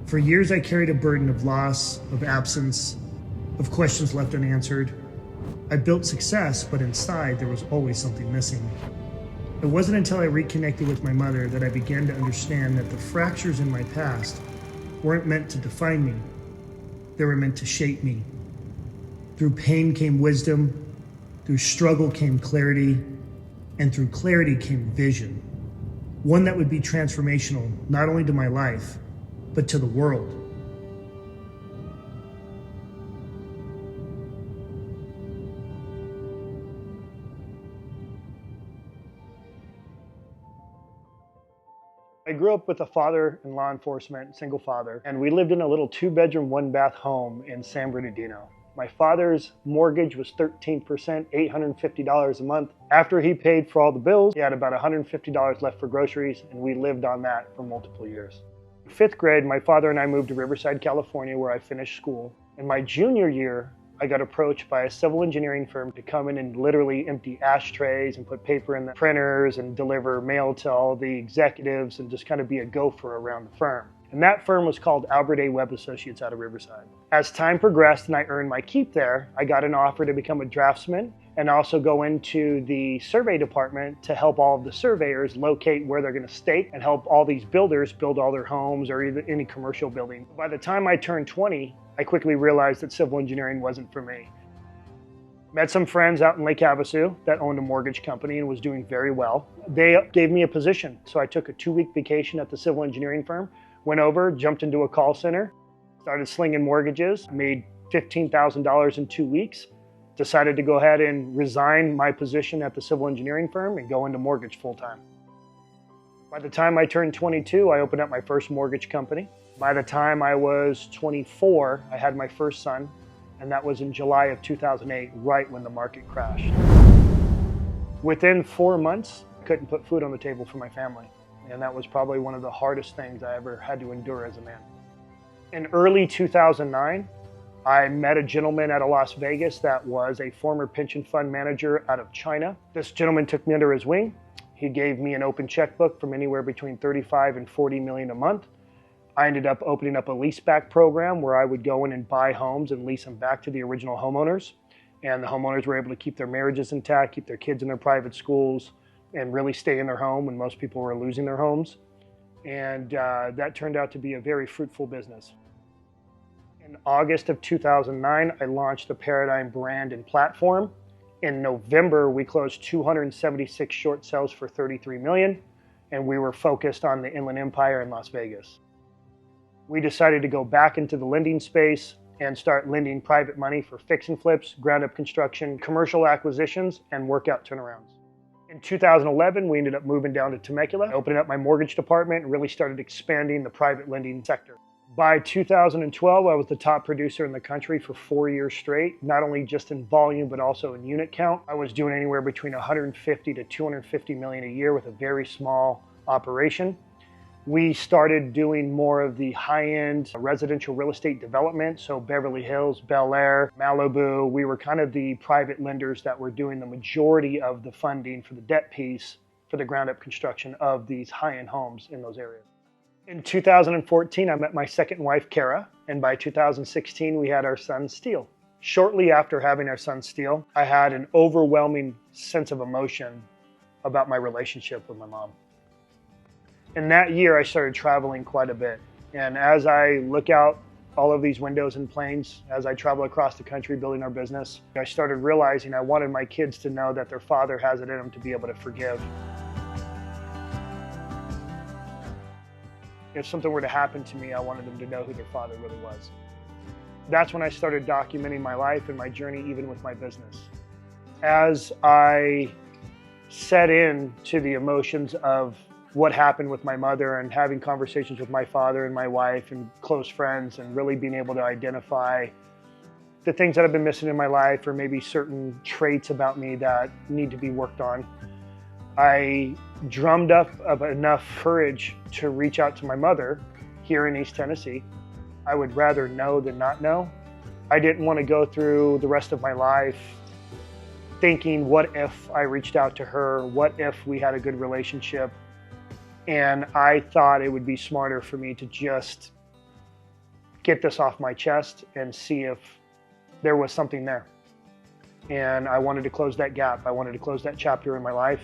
For years, I carried a burden of loss, of absence, of questions left unanswered. I built success, but inside there was always something missing. It wasn't until I reconnected with my mother that I began to understand that the fractures in my past weren't meant to define me. They were meant to shape me. Through pain came wisdom, through struggle came clarity, and through clarity came vision. One that would be transformational, not only to my life, but to the world. I grew up with a father in law enforcement, single father, and we lived in a little 2-bedroom, 1-bath home in San Bernardino. My father's mortgage was 13%, $850 a month. After he paid for all the bills, he had about $150 left for groceries, and we lived on that for multiple years. In 5th grade, my father and I moved to Riverside, California, where I finished school. In my junior year, I got approached by a civil engineering firm to come in and literally empty ashtrays and put paper in the printers and deliver mail to all the executives and just kind of be a gopher around the firm. And that firm was called Albert A. Webb Associates out of Riverside. As time progressed and I earned my keep there, I got an offer to become a draftsman and also go into the survey department to help all of the surveyors locate where they're going to stake and help all these builders build all their homes or either any commercial building. By the time I turned 20, I quickly realized that civil engineering wasn't for me. Met some friends out in Lake Havasu that owned a mortgage company and was doing very well. They gave me a position, so I took a 2-week vacation at the civil engineering firm, went over, jumped into a call center, started slinging mortgages, made $15,000 in 2 weeks, decided to go ahead and resign my position at the civil engineering firm and go into mortgage full-time. By the time I turned 22, I opened up my first mortgage company. By the time I was 24, I had my first son, and that was in July of 2008, right when the market crashed. Within 4 months, I couldn't put food on the table for my family, and that was probably one of the hardest things I ever had to endure as a man. In early 2009, I met a gentleman out of Las Vegas that was a former pension fund manager out of China. This gentleman took me under his wing. He gave me an open checkbook from anywhere between 35 and 40 million a month. I ended up opening up a leaseback program where I would go in and buy homes and lease them back to the original homeowners. And the homeowners were able to keep their marriages intact, keep their kids in their private schools, and really stay in their home when most people were losing their homes. And that turned out to be a very fruitful business. In August of 2009, I launched the Paradyme brand and platform. In November, we closed 276 short sales for $33 million, and we were focused on the Inland Empire in Las Vegas. We decided to go back into the lending space and start lending private money for fix and flips, ground-up construction, commercial acquisitions, and workout turnarounds. In 2011, we ended up moving down to Temecula, opening up my mortgage department, and really started expanding the private lending sector. By 2012, I was the top producer in the country for 4 years straight, not only just in volume, but also in unit count. I was doing anywhere between 150 to 250 million a year with a very small operation. We started doing more of the high-end residential real estate development, so Beverly Hills, Bel Air, Malibu. We were kind of the private lenders that were doing the majority of the funding for the debt piece for the ground-up construction of these high-end homes in those areas. In 2014, I met my second wife, Kara, and by 2016, we had our son, Steele. Shortly after having our son, Steele, I had an overwhelming sense of emotion about my relationship with my mom. In that year, I started traveling quite a bit. And as I look out all of these windows and planes, as I travel across the country building our business, I started realizing I wanted my kids to know that their father has it in them to be able to forgive. If something were to happen to me, I wanted them to know who their father really was. That's when I started documenting my life and my journey, even with my business. As I set in to the emotions of what happened with my mother and having conversations with my father and my wife and close friends and really being able to identify the things that have been missing in my life or maybe certain traits about me that need to be worked on, I drummed up of enough courage to reach out to my mother here in East Tennessee. I would rather know than not know. I didn't want to go through the rest of my life thinking, what if I reached out to her? What if we had a good relationship? And I thought it would be smarter for me to just get this off my chest and see if there was something there. And I wanted to close that gap. I wanted to close that chapter in my life.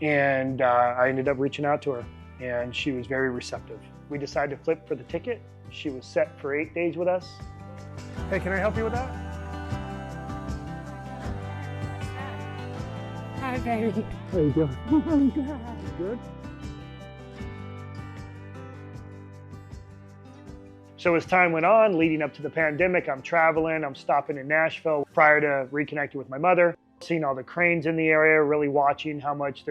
And I ended up reaching out to her, and she was very receptive. We decided to flip for the ticket. She was set for 8 days with us. Hey, can I help you with that? Hi, baby. How you doing? I'm good. Good. So as time went on, leading up to the pandemic, I'm traveling, I'm stopping in Nashville prior to reconnecting with my mother, seeing all the cranes in the area, really watching how much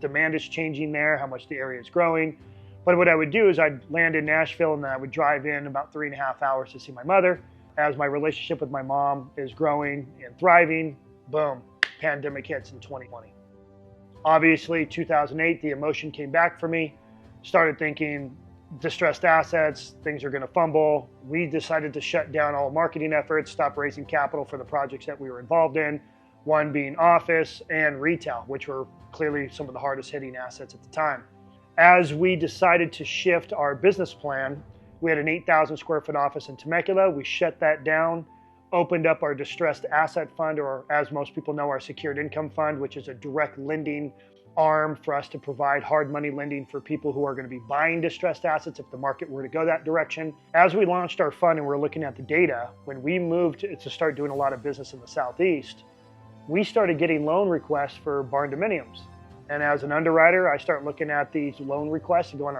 demand is changing there, how much the area is growing. But what I would do is I'd land in Nashville and then I would drive in about 3.5 hours to see my mother. As my relationship with my mom is growing and thriving, boom, pandemic hits in 2020. Obviously, 2008, the emotion came back for me. Started thinking, distressed assets, things are going to fumble. We decided to shut down all marketing efforts, stop raising capital for the projects that we were involved in, one being office and retail, which were clearly some of the hardest hitting assets at the time. As we decided to shift our business plan, we had an 8,000 square foot office in Temecula. We shut that down, opened up our distressed asset fund, or as most people know, our secured income fund, which is a direct lending arm for us to provide hard money lending for people who are going to be buying distressed assets if the market were to go that direction. As we launched our fund and we're looking at the data, when we moved to start doing a lot of business in the Southeast, we started getting loan requests for barn dominiums. And as an underwriter, I start looking at these loan requests and going,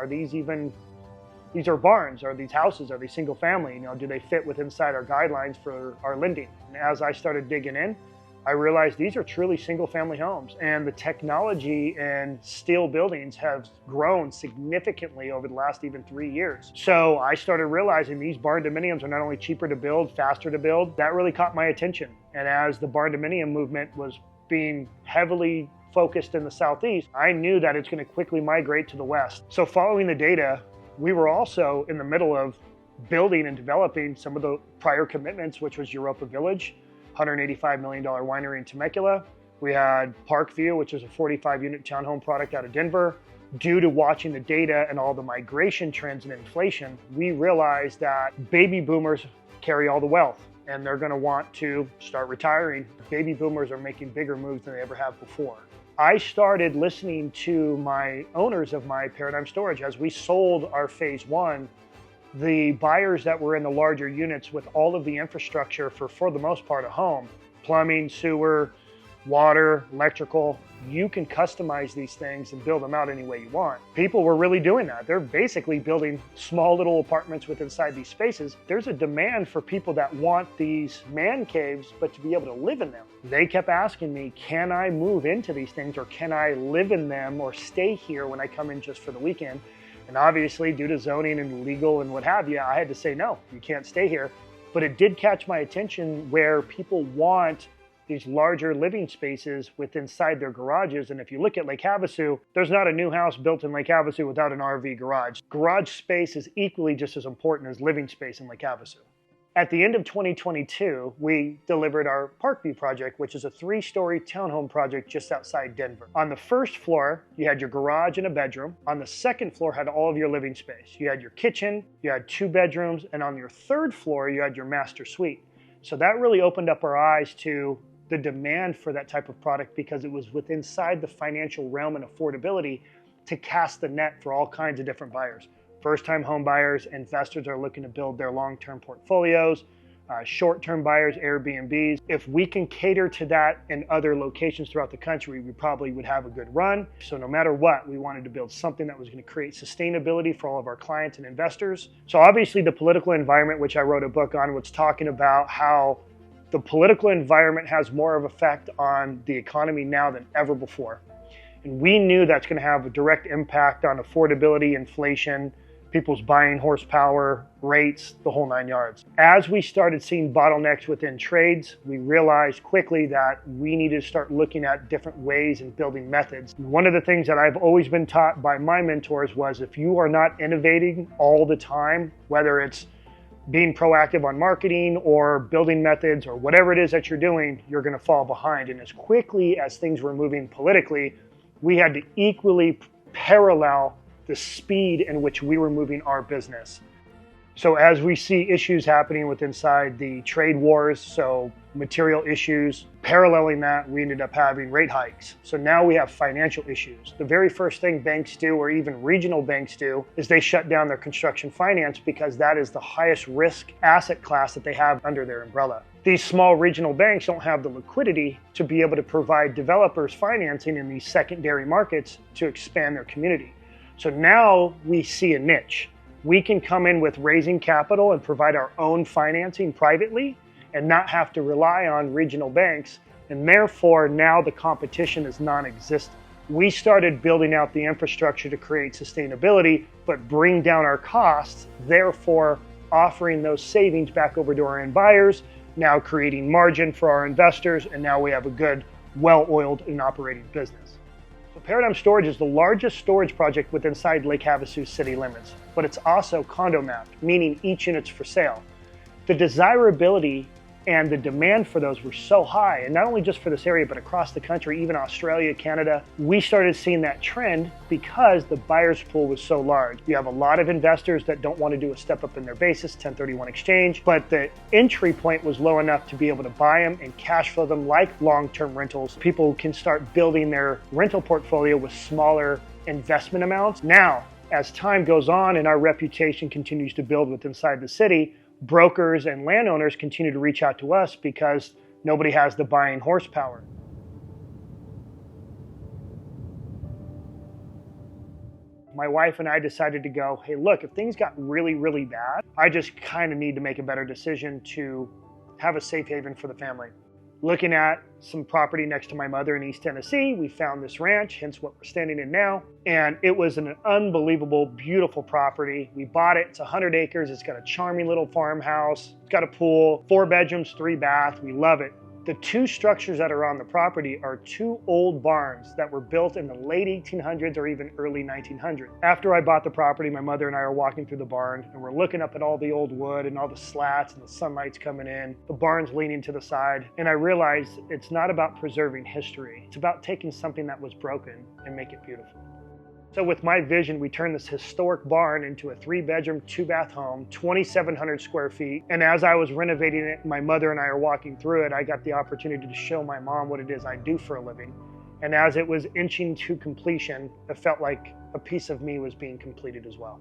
these are barns, are these houses, are they single family? Do they fit within our guidelines for our lending? And as I started digging in, I realized these are truly single family homes, and the technology and steel buildings have grown significantly over the last even 3 years. So I started realizing these barn dominiums are not only cheaper to build, faster to build. That really caught my attention. And as the barn dominium movement was being heavily focused in the Southeast, I knew that it's going to quickly migrate to the West. So following the data, we were also in the middle of building and developing some of the prior commitments, which was Europa Village, $185 million winery in Temecula. We had Parkview, which is a 45-unit townhome product out of Denver. Due to watching the data and all the migration trends and inflation, we realized that baby boomers carry all the wealth, and they're going to want to start retiring. Baby boomers are making bigger moves than they ever have before. I started listening to my owners of my Paradyme storage. As we sold our phase one, the buyers that were in the larger units with all of the infrastructure for the most part, a home, plumbing, sewer, water, electrical, you can customize these things and build them out any way you want. People were really doing that. They're basically building small little apartments with inside these spaces. There's a demand for people that want these man caves, but to be able to live in them. They kept asking me, can I move into these things, or can I live in them or stay here when I come in just for the weekend? And obviously, due to zoning and legal and what have you, I had to say, no, you can't stay here. But it did catch my attention where people want these larger living spaces with inside their garages. And if you look at Lake Havasu, there's not a new house built in Lake Havasu without an RV garage. Garage space is equally just as important as living space in Lake Havasu. At the end of 2022, we delivered our Parkview project, which is a 3-story townhome project just outside Denver. On the first floor, you had your garage and a bedroom. On the second floor had all of your living space. You had your kitchen, you had 2 bedrooms, and on your third floor, you had your master suite. So that really opened up our eyes to the demand for that type of product, because it was inside the financial realm and affordability to cast the net for all kinds of different buyers. First-time home buyers, investors are looking to build their long-term portfolios, short-term buyers, Airbnbs. If we can cater to that in other locations throughout the country, we probably would have a good run. So no matter what, we wanted to build something that was going to create sustainability for all of our clients and investors. So obviously the political environment, which I wrote a book on, was talking about how the political environment has more of an effect on the economy now than ever before. And we knew that's going to have a direct impact on affordability, inflation, people's buying horsepower, rates, the whole 9 yards. As we started seeing bottlenecks within trades, we realized quickly that we needed to start looking at different ways and building methods. One of the things that I've always been taught by my mentors was, if you are not innovating all the time, whether it's being proactive on marketing or building methods or whatever it is that you're doing, you're going to fall behind. And as quickly as things were moving politically, we had to equally parallel the speed in which we were moving our business. So as we see issues happening with inside the trade wars, so material issues, paralleling that, we ended up having rate hikes. So now we have financial issues. The very first thing banks do, or even regional banks do, is they shut down their construction finance because that is the highest risk asset class that they have under their umbrella. These small regional banks don't have the liquidity to be able to provide developers financing in these secondary markets to expand their community. So now we see a niche. We can come in with raising capital and provide our own financing privately and not have to rely on regional banks. And therefore, now the competition is non-existent. We started building out the infrastructure to create sustainability, but bring down our costs, therefore offering those savings back over to our end buyers, now creating margin for our investors, and now we have a good, well-oiled and operating business. So Paradyme Storage is the largest storage project within inside Lake Havasu city limits, but it's also condo mapped, meaning each unit's for sale. The desirability and the demand for those were so high, and not only just for this area, but across the country, even Australia, Canada. We started seeing that trend because the buyer's pool was so large. You have a lot of investors that don't want to do a step up in their basis, 1031 exchange, but the entry point was low enough to be able to buy them and cash flow them like long-term rentals. People can start building their rental portfolio with smaller investment amounts. Now, as time goes on and our reputation continues to build with inside the city, brokers and landowners continue to reach out to us because nobody has the buying horsepower. My wife and I decided to go, hey, look, if things got really, really bad, I just kind of need to make a better decision to have a safe haven for the family. Looking at some property next to my mother in East Tennessee, we found this ranch, hence what we're standing in now. And it was an unbelievable, beautiful property. We bought it, it's 100 acres. It's got a charming little farmhouse. It's got a pool, 4 bedrooms, 3 baths. We love it. The 2 structures that are on the property are 2 old barns that were built in the late 1800s or even early 1900s. After I bought the property, my mother and I are walking through the barn and we're looking up at all the old wood and all the slats and the sunlight's coming in, the barn's leaning to the side, and I realized it's not about preserving history. It's about taking something that was broken and make it beautiful. So with my vision, we turned this historic barn into a 3-bedroom, 2-bath home, 2,700 square feet. And as I was renovating it, my mother and I are walking through it, I got the opportunity to show my mom what it is I do for a living. And as it was inching to completion, it felt like a piece of me was being completed as well.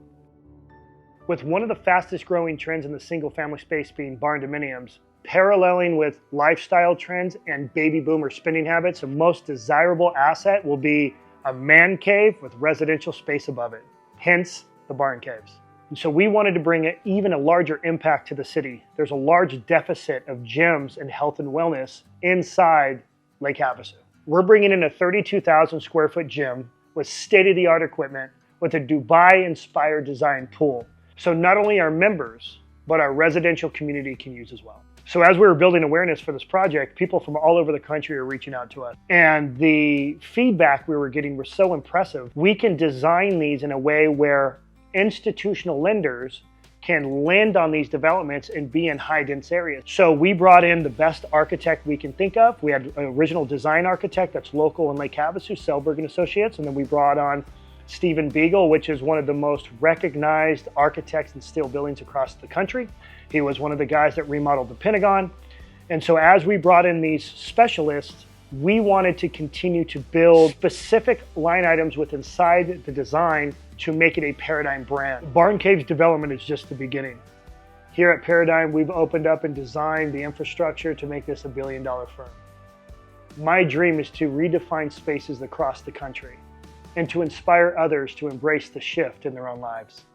With one of the fastest growing trends in the single family space being barn dominiums, paralleling with lifestyle trends and baby boomer spending habits, the most desirable asset will be a man cave with residential space above it, hence the barn caves. And so we wanted to bring even a larger impact to the city. There's a large deficit of gyms and health and wellness inside Lake Havasu. We're bringing in a 32,000 square foot gym with state-of-the-art equipment with a Dubai-inspired design pool. So not only our members, but our residential community can use as well. So as we were building awareness for this project, people from all over the country are reaching out to us. And the feedback we were getting was so impressive. We can design these in a way where institutional lenders can lend on these developments and be in high dense areas. So we brought in the best architect we can think of. We had an original design architect that's local in Lake Havasu, Selberg and Associates. And then we brought on Stephen Beagle, which is one of the most recognized architects in steel buildings across the country. He was one of the guys that remodeled the Pentagon. And so as we brought in these specialists, we wanted to continue to build specific line items with inside the design to make it a Paradyme brand. Barn Caves development is just the beginning. Here at Paradyme, we've opened up and designed the infrastructure to make this a billion-dollar firm. My dream is to redefine spaces across the country and to inspire others to embrace the shift in their own lives.